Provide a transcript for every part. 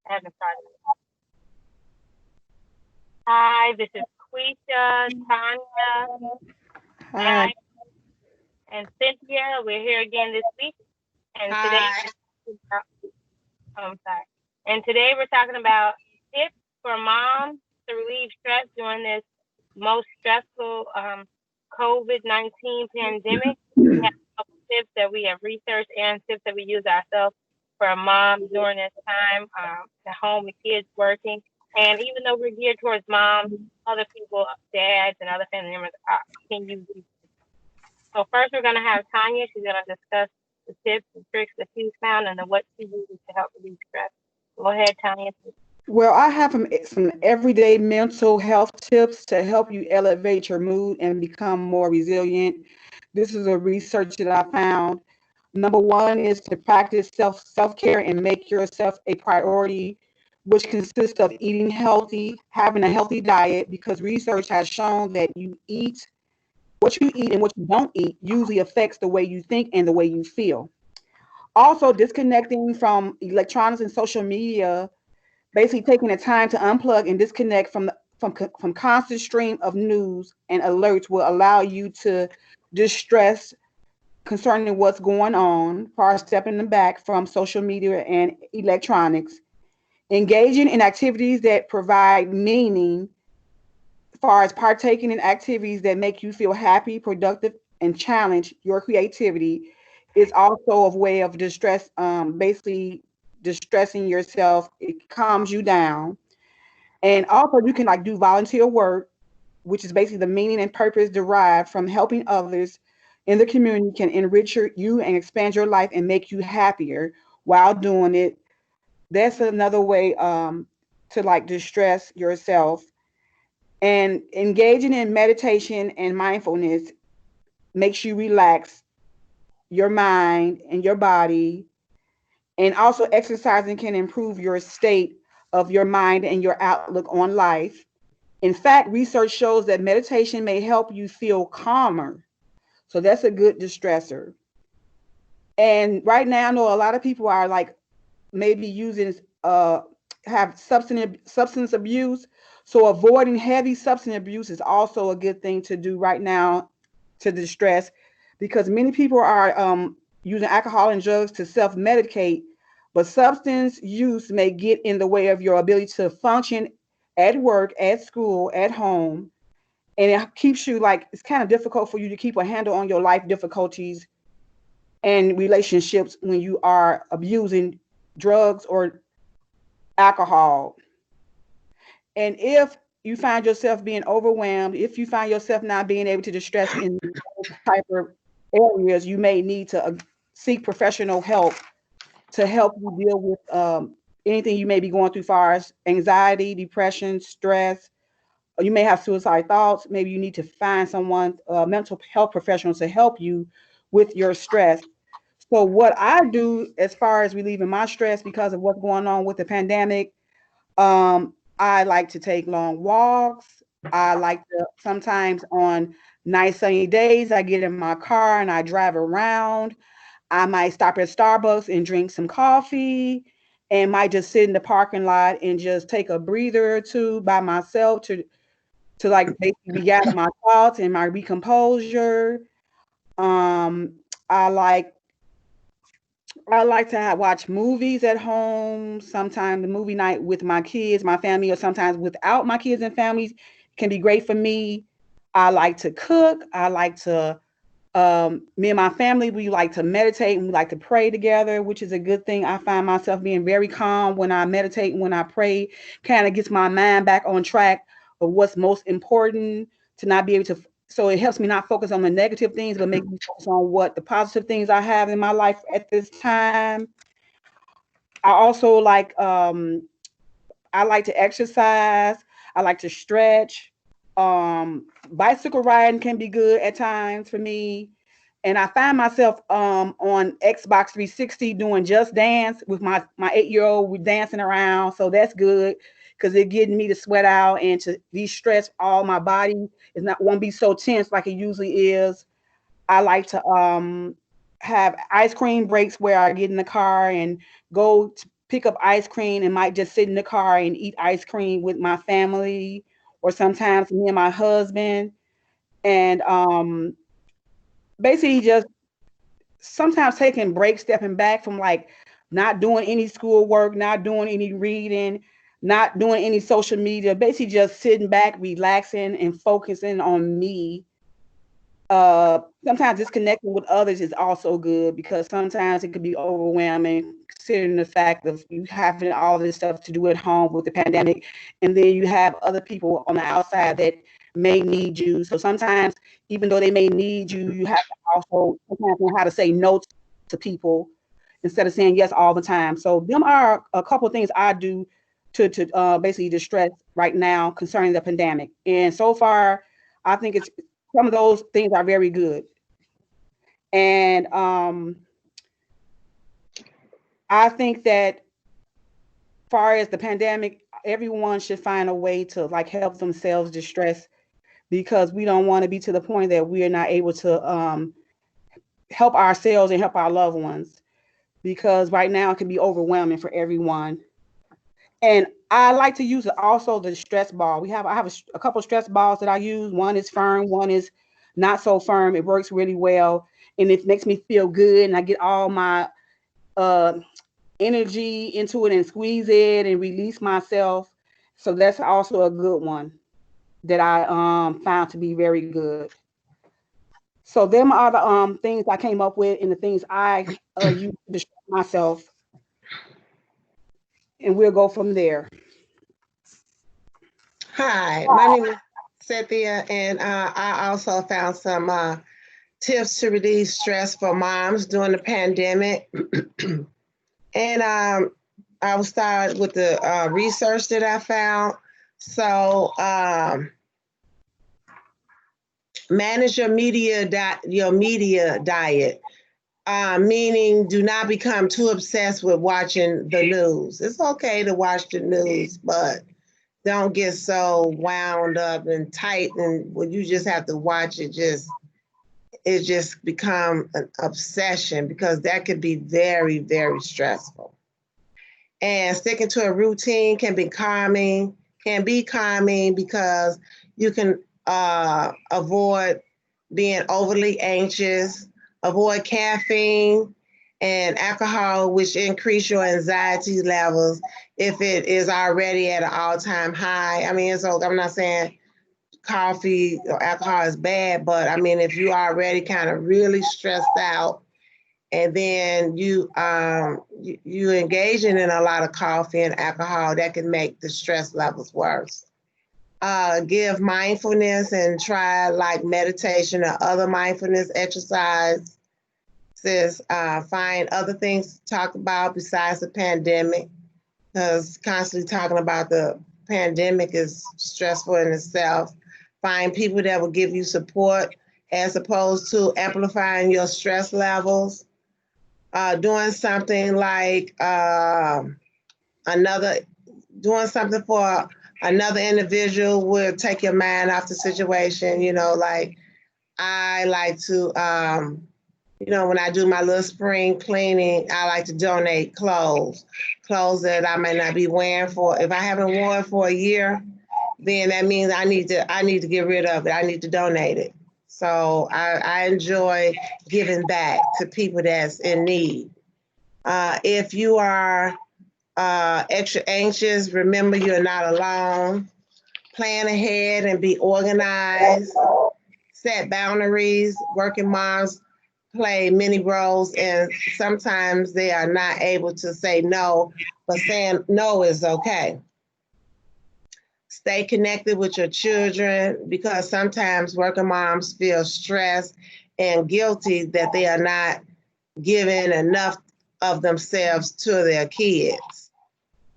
I haven't started. Hi, this is Quisha, Tanya, Hi. and Cynthia. We're here again this week, and today Hi. we're talking about, sorry. And today we're talking about tips for moms to relieve stress during this most stressful COVID-19 pandemic. We have a couple tips that we have researched and tips that we use ourselves for a mom during this time, at home with kids working. And even though we're geared towards moms, other people, dads, and other family members can use these. So first, we're going to have Tanya. She's going to discuss the tips and tricks that she's found and then what she uses to help relieve stress. Go ahead, Tanya. Well, I have some everyday mental health tips to help you elevate your mood and become more resilient. This is a research that I found. Number one is to practice self-care and make yourself a priority, which consists of eating healthy, having a healthy diet, because research has shown that what you eat and what you don't eat usually affects the way you think and the way you feel. Also, disconnecting from electronics and social media, basically taking the time to unplug and disconnect from constant stream of news and alerts will allow you to distress concerning what's going on, far stepping back from social media and electronics, engaging in activities that provide meaning, as far as partaking in activities that make you feel happy, productive, and challenge your creativity is also a way of distress, basically distressing yourself. It calms you down. And also you can like do volunteer work, which is basically the meaning and purpose derived from helping others in the community can enrich you and expand your life and make you happier while doing it. That's another way to like distress yourself. And engaging in meditation and mindfulness makes you relax your mind and your body. And also exercising can improve your state of your mind and your outlook on life. In fact, research shows that meditation may help you feel calmer. So that's a good distressor. And right now, I know a lot of people are like maybe using have substance abuse. So avoiding heavy substance abuse is also a good thing to do right now to distress, because many people are using alcohol and drugs to self medicate, but substance use may get in the way of your ability to function at work, at school, at home, and it keeps you like it's kind of difficult for you to keep a handle on your life difficulties and relationships when you are abusing drugs or alcohol. And if you find yourself being overwhelmed, if you find yourself not being able to distress in those type of areas, you may need to seek professional help to help you deal with anything you may be going through, far as anxiety, depression, stress. Or you may have suicide thoughts. Maybe you need to find someone, mental health professional, to help you with your stress. So what I do as far as relieving my stress because of what's going on with the pandemic, I like to take long walks. I like to sometimes on nice sunny days, I get in my car and I drive around. I might stop at Starbucks and drink some coffee and might just sit in the parking lot and just take a breather or two by myself to like basically gather my thoughts and my recomposure. Um, I like I like to watch movies at home. Sometimes the movie night with my kids, my family, or sometimes without my kids and families can be great for me. I like to cook. I like to, me and my family, we like to meditate and we like to pray together, which is a good thing. I find myself being very calm when I meditate and when I pray, kind of gets my mind back on track of what's most important to not be able to. So it helps me not focus on the negative things, but make me focus on what the positive things I have in my life at this time. I also I like to exercise. I like to stretch. Bicycle riding can be good at times for me. And I find myself on Xbox 360 doing Just Dance with my 8-year old. We dancing around, so that's good because it getting me to sweat out and to de-stress all my body. It's not won't be so tense like it usually is. I like to have ice cream breaks where I get in the car and go pick up ice cream and might just sit in the car and eat ice cream with my family, or sometimes me and my husband. And basically just sometimes taking breaks, stepping back from like not doing any schoolwork, not doing any reading, not doing any social media, basically just sitting back, relaxing and focusing on me. Sometimes disconnecting with others is also good because sometimes it could be overwhelming considering the fact of you having all this stuff to do at home with the pandemic, and then you have other people on the outside that may need you. So sometimes, even though they may need you, you have to also sometimes know how to say no to people instead of saying yes all the time. So them are a couple of things I do to basically distress right now concerning the pandemic. And so far, I think it's some of those things are very good. And I think that far as the pandemic, everyone should find a way to like help themselves distress because we don't want to be to the point that we are not able to help ourselves and help our loved ones because right now it can be overwhelming for everyone. And I like to use also the stress ball. I have a couple of stress balls that I use. One is firm, one is not so firm. It works really well, and it makes me feel good. And I get all my uh, energy into it and squeeze it and release myself. So that's also a good one that I found to be very good. So them are the things I came up with and the things I use to distract myself, and we'll go from there. Hi, my name is Sofia, and I also found some tips to reduce stress for moms during the pandemic. And I will start with the research that I found. So, manage your media diet. Meaning, do not become too obsessed with watching the news. It's okay to watch the news, but don't get so wound up and tight and when you just have to watch it just become an obsession because that could be very, very stressful. And sticking to a routine can be calming because you can avoid being overly anxious, avoid caffeine and alcohol, which increase your anxiety levels if it is already at an all-time high. I mean, I'm not saying coffee or alcohol is bad, but I mean, if you already kind of really stressed out and then you engaging in a lot of coffee and alcohol, that can make the stress levels worse. Give mindfulness and try like meditation or other mindfulness exercise. Says find other things to talk about besides the pandemic, because constantly talking about the pandemic is stressful in itself. Find people that will give you support as opposed to amplifying your stress levels. Doing something like another, doing something for another individual will take your mind off the situation. Like I like to, when I do my little spring cleaning, I like to donate clothes that I may not be wearing for. If I haven't worn for a year, then that means I need to get rid of it. I need to donate it. So I enjoy giving back to people that's in need. If you are extra anxious, remember you're not alone. Plan ahead and be organized. Set boundaries. Working moms play many roles, and sometimes they are not able to say no, but saying no is okay. Stay connected with your children because sometimes working moms feel stressed and guilty that they are not giving enough of themselves to their kids.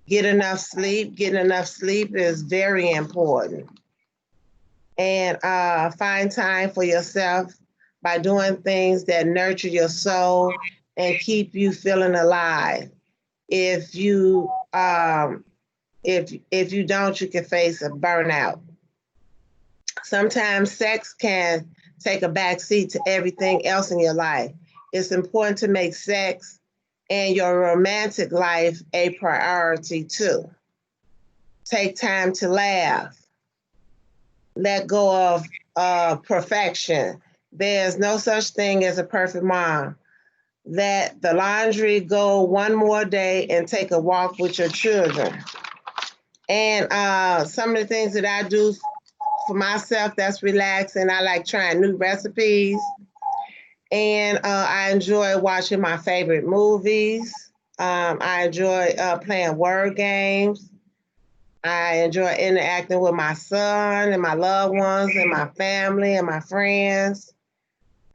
Get enough sleep. Getting enough sleep is very important. And find time for yourself by doing things that nurture your soul and keep you feeling alive. If you if you don't, you can face a burnout. Sometimes sex can take a back seat to everything else in your life. It's important to make sex and your romantic life a priority too. Take time to laugh. Let go of perfection. There's no such thing as a perfect mom. Let the laundry go one more day and take a walk with your children. And some of the things that I do for myself that's relaxing, I like trying new recipes. And I enjoy watching my favorite movies. I enjoy playing word games. I enjoy interacting with my son and my loved ones and my family and my friends.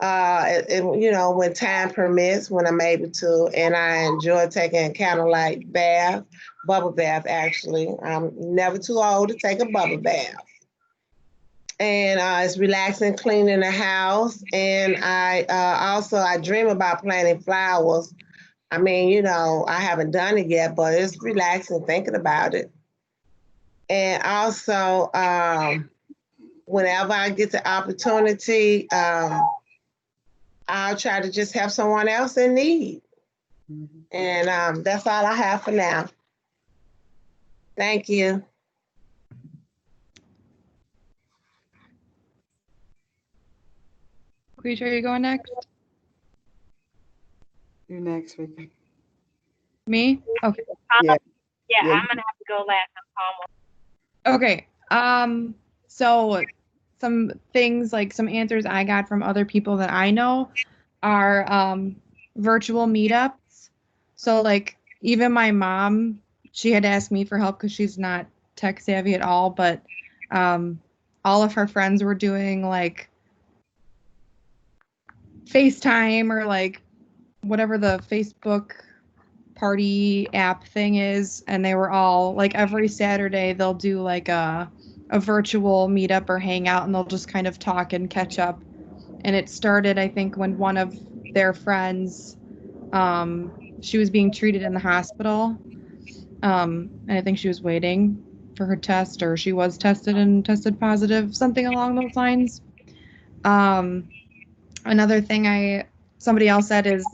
You know, when time permits, when I'm able to, and I enjoy taking kind of like bubble bath actually. I'm never too old to take a bubble bath. And it's relaxing, cleaning the house. And I also, I dream about planting flowers. I mean, you know, I haven't done it yet, but it's relaxing thinking about it. And also, whenever I get the opportunity, I'll try to just help someone else in need. Mm-hmm. And that's all I have for now. Thank you. Queech, are you going next? You next, Vicky. Me? Okay. Yeah. Yeah, I'm gonna have to go last. Okay. So some things, like some answers I got from other people that I know are virtual meetups. So like even my mom, she had asked me for help because she's not tech savvy at all, but all of her friends were doing like FaceTime or like whatever the Facebook party app thing is, and they were all like every Saturday they'll do like a virtual meetup or hangout, and they'll just kind of talk and catch up. And it started, I think, when one of their friends, she was being treated in the hospital, and I think she was waiting for her test, or she was tested and tested positive, something along those lines. Another thing somebody else said is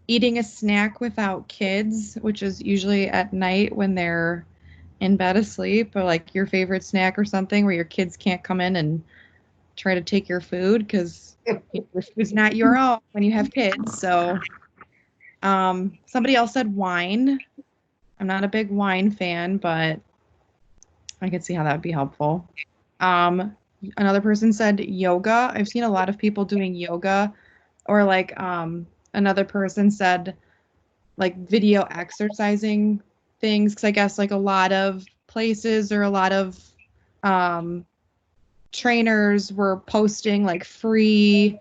eating a snack without kids, which is usually at night when they're in bed asleep, or like your favorite snack or something where your kids can't come in and try to take your food because your food's not your own when you have kids. So somebody else said wine. I'm not a big wine fan, but I could see how that would be helpful. Another person said yoga. I've seen a lot of people doing yoga, or like another person said like video exercising things, because I guess like a lot of places or a lot of trainers were posting like free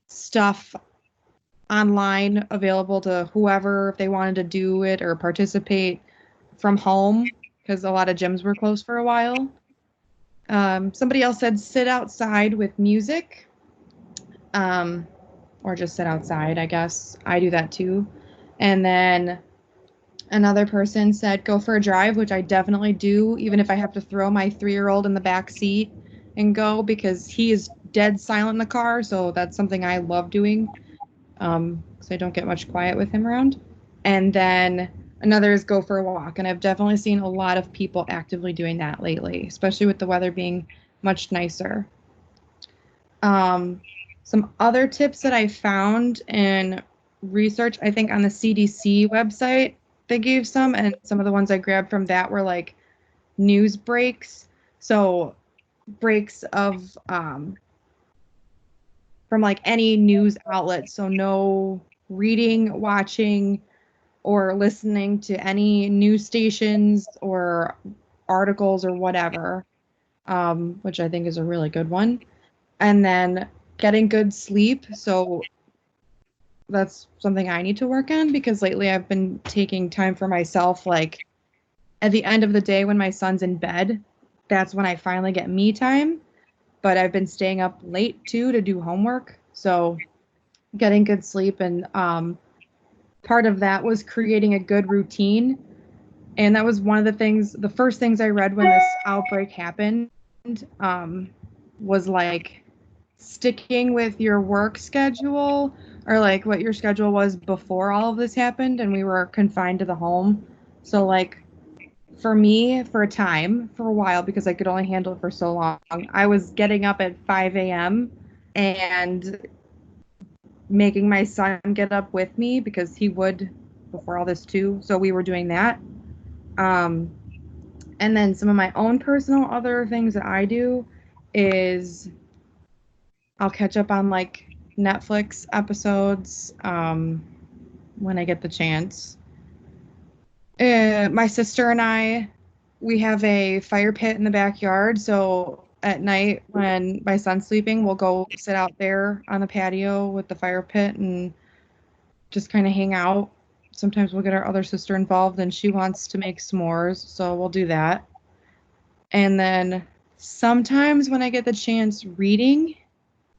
stuff online available to whoever if they wanted to do it or participate from home, because a lot of gyms were closed for a while. Somebody else said sit outside with music, or just sit outside, I guess. I do that too. And then another person said go for a drive, which I definitely do, even if I have to throw my 3-year-old in the back seat and go, because he is dead silent in the car. So that's something I love doing, because I don't get much quiet with him around. And then another is go for a walk. And I've definitely seen a lot of people actively doing that lately, especially with the weather being much nicer. Some other tips that I found in research, I think on the CDC website, they gave some, and some of the ones I grabbed from that were like news breaks. So breaks of from like any news outlet. So no reading, watching, or listening to any news stations or articles or whatever, which I think is a really good one. And then getting good sleep. So that's something I need to work on, because lately I've been taking time for myself, like at the end of the day when my son's in bed, that's when I finally get me time. But I've been staying up late too to do homework. So getting good sleep, and part of that was creating a good routine. And that was one of the first things I read when this outbreak happened, was like sticking with your work schedule or like what your schedule was before all of this happened and we were confined to the home. So like for me, for a while, because I could only handle it for so long, I was getting up at 5 a.m. and making my son get up with me because he would before all this too. So we were doing that. Um, and then some of my own personal other things that I do is I'll catch up on like Netflix episodes when I get the chance. My sister and I, we have a fire pit in the backyard. So at night when my son's sleeping, we'll go sit out there on the patio with the fire pit and just kind of hang out. Sometimes we'll get our other sister involved and she wants to make s'mores. So we'll do that. And then sometimes when I get the chance reading,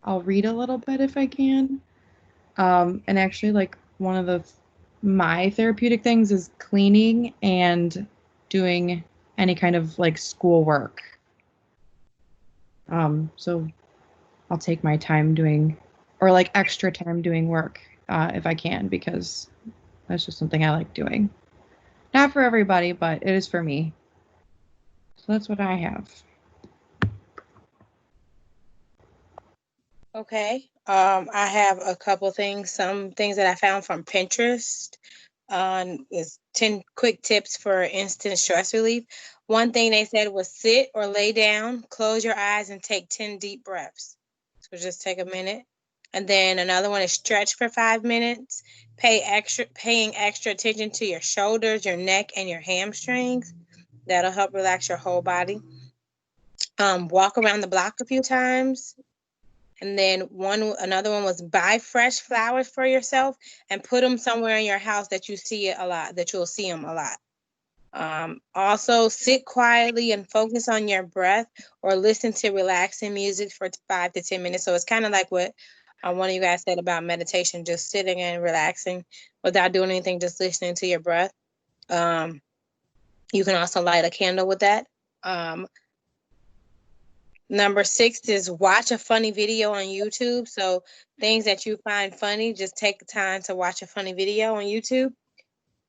I'll read a little bit if I can. And actually, like one of my therapeutic things is cleaning and doing any kind of like schoolwork. So I'll take my time doing, or like extra time doing work if I can, because that's just something I like doing. Not for everybody, but it is for me. So that's what I have. Okay. I have a couple things. Some things that I found from Pinterest is 10 quick tips for instant stress relief. One thing they said was sit or lay down, close your eyes, and take 10 deep breaths. So just take a minute. And then another one is stretch for 5 minutes. Paying extra attention to your shoulders, your neck, and your hamstrings. That'll help relax your whole body. Walk around the block a few times. And then another one was buy fresh flowers for yourself and put them somewhere in your house that you see it a lot, that you'll see them a lot. Also, sit quietly and focus on your breath or listen to relaxing music for 5 to 10 minutes. So it's kind of like what one of you guys said about meditation, just sitting and relaxing without doing anything, just listening to your breath. You can also light a candle with that. Number 6 is watch a funny video on YouTube. So things that you find funny, just take the time to watch a funny video on YouTube.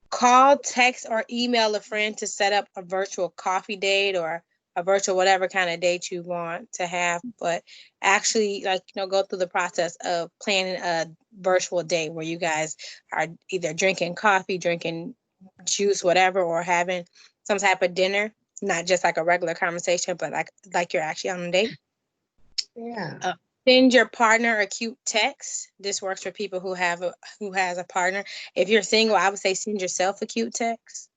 Call, text, or email a friend to set up a virtual coffee date or a virtual whatever kind of date you want to have. But actually, go through the process of planning a virtual date where you guys are either drinking coffee, drinking juice, whatever, or having some type of dinner. Not just like a regular conversation, but like you're actually on a date. Yeah. Send your partner a cute text. This works for people who has a partner. If you're single, I would say send yourself a cute text.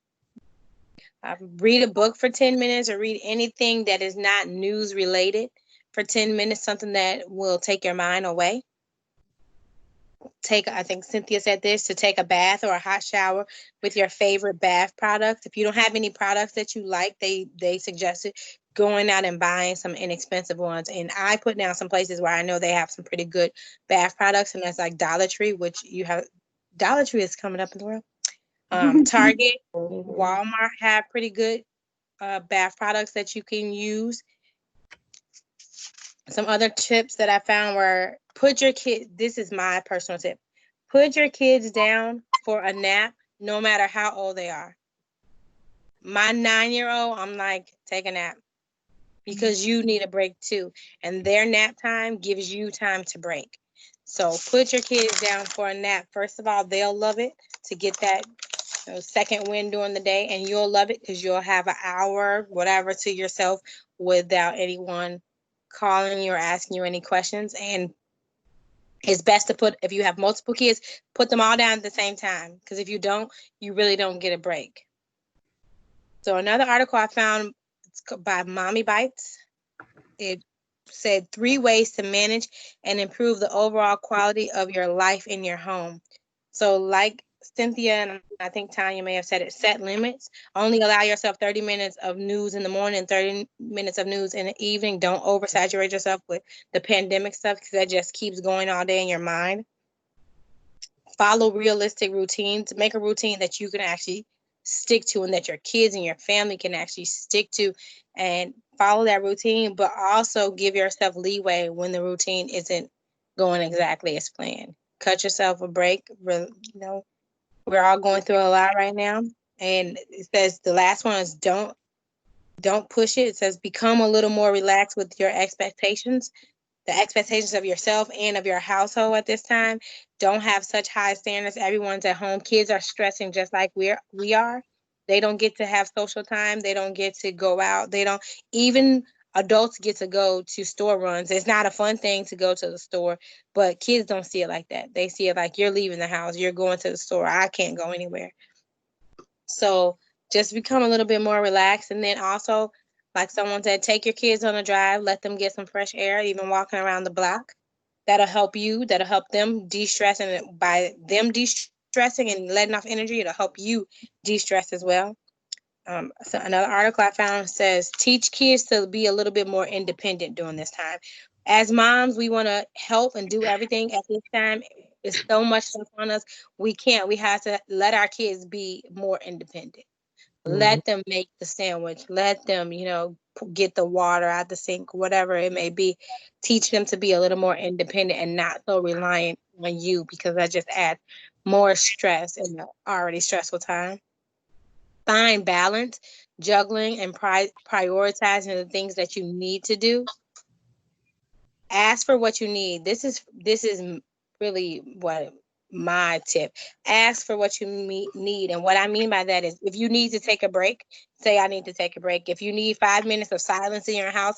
Read a book for 10 minutes or read anything that is not news related for 10 minutes, something that will take your mind away. I think Cynthia said this, to take a bath or a hot shower with your favorite bath products. If you don't have any products that you like, they suggested going out and buying some inexpensive ones. And I put down some places where I know they have some pretty good bath products, and that's like Dollar Tree, Dollar Tree is coming up in the world. Target, Walmart have pretty good bath products that you can use. Some other tips that I found were this is my personal tip. Put your kids down for a nap, no matter how old they are. My 9-year-old, I'm like, take a nap because you need a break too. And their nap time gives you time to break. So put your kids down for a nap. First of all, they'll love it to get that second wind during the day, and you'll love it because you'll have an hour, whatever, to yourself without anyone calling you or asking you any questions. And it's best to if you have multiple kids, put them all down at the same time, because if you don't, you really don't get a break. So another article I found by Mommy Bites, it said 3 ways to manage and improve the overall quality of your life in your home. So like Cynthia and I think Tanya may have said it, set limits. Only allow yourself 30 minutes of news in the morning, 30 minutes of news in the evening. Don't oversaturate yourself with the pandemic stuff, because that just keeps going all day in your mind. Follow realistic routines. Make a routine that you can actually stick to, and that your kids and your family can actually stick to and follow that routine, but also give yourself leeway when the routine isn't going exactly as planned. Cut yourself a break. You know, we're all going through a lot right now. And it says the last one is don't push it. It says become a little more relaxed with your expectations, the expectations of yourself and of your household at this time. Don't have such high standards. Everyone's at home. Kids are stressing just like we are. They don't get to have social time. They don't get to go out. They don't even adults get to go to store runs. It's not a fun thing to go to the store, but kids don't see it like that. They see it like you're leaving the house, you're going to the store. I can't go anywhere. So just become a little bit more relaxed. And then also, like someone said, take your kids on a drive, let them get some fresh air, even walking around the block. That'll help you, that'll help them de-stress. And by them de-stressing and letting off energy, it'll help you de-stress as well. So another article I found says, teach kids to be a little bit more independent during this time. As moms, we want to help and do everything at this time. It's so much stuff on us. We can't. We have to let our kids be more independent. Let them make the sandwich. Let them, get the water out the sink, whatever it may be. Teach them to be a little more independent and not so reliant on you, because that just adds more stress in the already stressful time. Find balance, juggling, and prioritizing the things that you need to do. Ask for what you need. This is really what my tip. Ask for what you need, and what I mean by that is, if you need to take a break, say I need to take a break. If you need 5 minutes of silence in your house,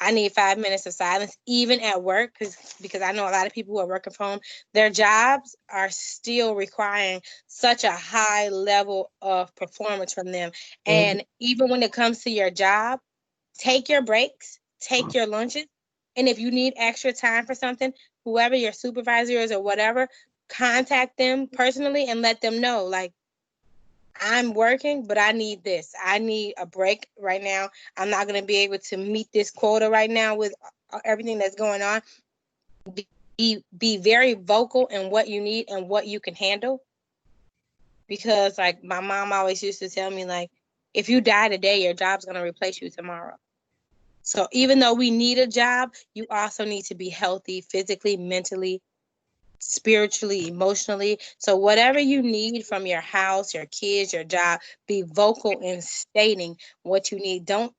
I need 5 minutes of silence, even at work, because I know a lot of people who are working from home, their jobs are still requiring such a high level of performance from them. And even when it comes to your job, take your breaks, take your lunches. And if you need extra time for something, whoever your supervisor is or whatever, contact them personally and let them know, like, I'm working, but I need this. I need a break right now. I'm not going to be able to meet this quota right now with everything that's going on. Be very vocal in what you need and what you can handle. Because, like, my mom always used to tell me, like, if you die today, your job's going to replace you tomorrow. So even though we need a job, you also need to be healthy physically, mentally, spiritually, emotionally. So whatever you need from your house, your kids, your job, be vocal in stating what you need. Don't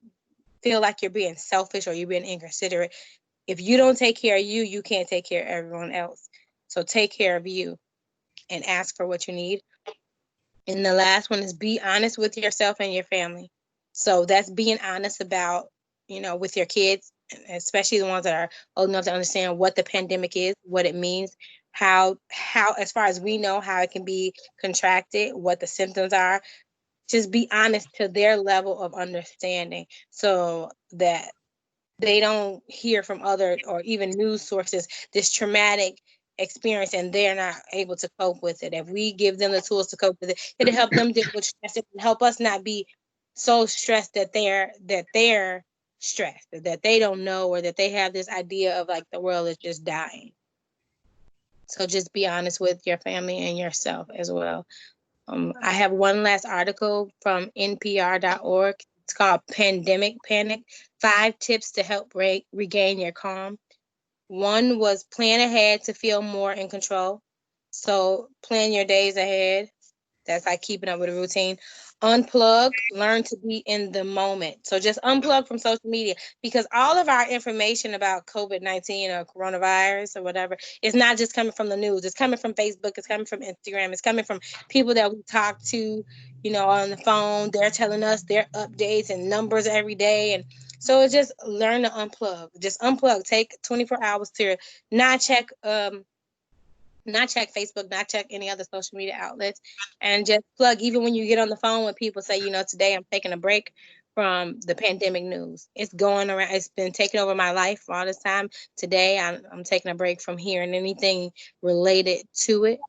feel like you're being selfish or you're being inconsiderate. If you don't take care of you, you can't take care of everyone else. So take care of you and ask for what you need. And the last one is be honest with yourself and your family. So that's being honest about, with your kids, especially the ones that are old enough to understand what the pandemic is, what it means, how, as far as we know, how it can be contracted, what the symptoms are. Just be honest to their level of understanding so that they don't hear from other or even news sources this traumatic experience and they're not able to cope with it. If we give them the tools to cope with it, it'll help them deal with stress. It can help us not be so stressed that they're stressed, that they don't know, or that they have this idea of like the world is just dying. So just be honest with your family and yourself as well. I have one last article from NPR.org. It's called Pandemic Panic, 5 tips to help regain your calm. One was plan ahead to feel more in control. So plan your days ahead. That's like keeping up with a routine. Unplug, learn to be in the moment. So just unplug from social media, because all of our information about COVID-19 or coronavirus or whatever is not just coming from the news. It's coming from Facebook. It's coming from Instagram. It's coming from people that we talk to, on the phone. They're telling us their updates and numbers every day. And so it's just learn to unplug. Just unplug. Take 24 hours to not check Facebook, not check any other social media outlets, and just plug. Even when you get on the phone with people, say, today I'm taking a break from the pandemic news. It's going around. It's been taking over my life all this time. Today I'm taking a break from hearing anything related to it.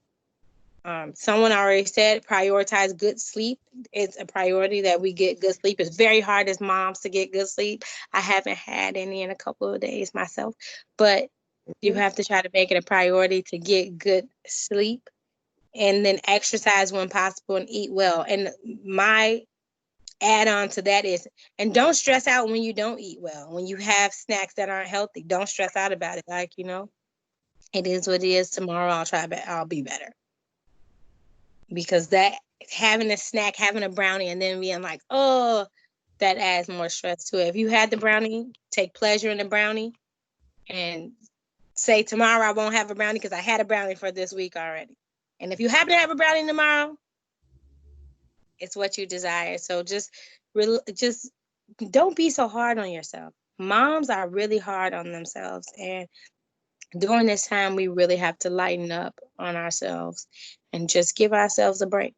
Someone already said prioritize good sleep. It's a priority that we get good sleep. It's very hard as moms to get good sleep. I haven't had any in a couple of days myself, but you have to try to make it a priority to get good sleep. and then exercise when possible and eat well. And my add on to that is, and don't stress out when you don't eat well. When you have snacks that aren't healthy, don't stress out about it. Like, it is what it is. Tomorrow I'll be better. Because that having a snack, having a brownie, and then being like, oh, that adds more stress to it. If you had the brownie, take pleasure in the brownie and say tomorrow I won't have a brownie because I had a brownie for this week already. And if you happen to have a brownie tomorrow, it's what you desire. So just don't be so hard on yourself. Moms are really hard on themselves. And during this time, we really have to lighten up on ourselves and just give ourselves a break.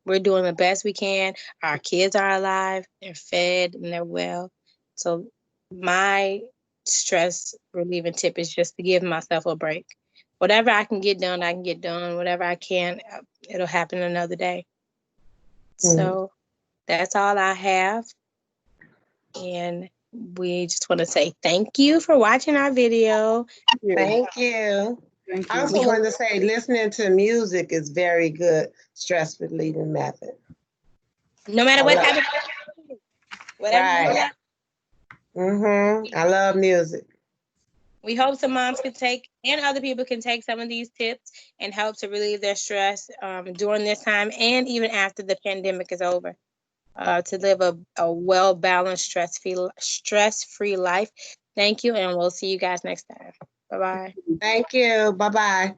We're doing the best we can. Our kids are alive, they're fed, and they're well. So my stress relieving tip is just to give myself a break. Whatever I can get done, I can get done. Whatever I can, it'll happen another day. So that's all I have. And we just want to say thank you for watching our video. Thank you. Thank I you. also wanted to say listening to music is very good stress relieving method. No matter what type of whatever you like. I love music. We hope some moms can take, and other people can take some of these tips and help to relieve their stress during this time and even after the pandemic is over, to live a well-balanced, stress-free life. Thank you, and we'll see you guys next time. Bye-bye. Thank you. Bye-bye.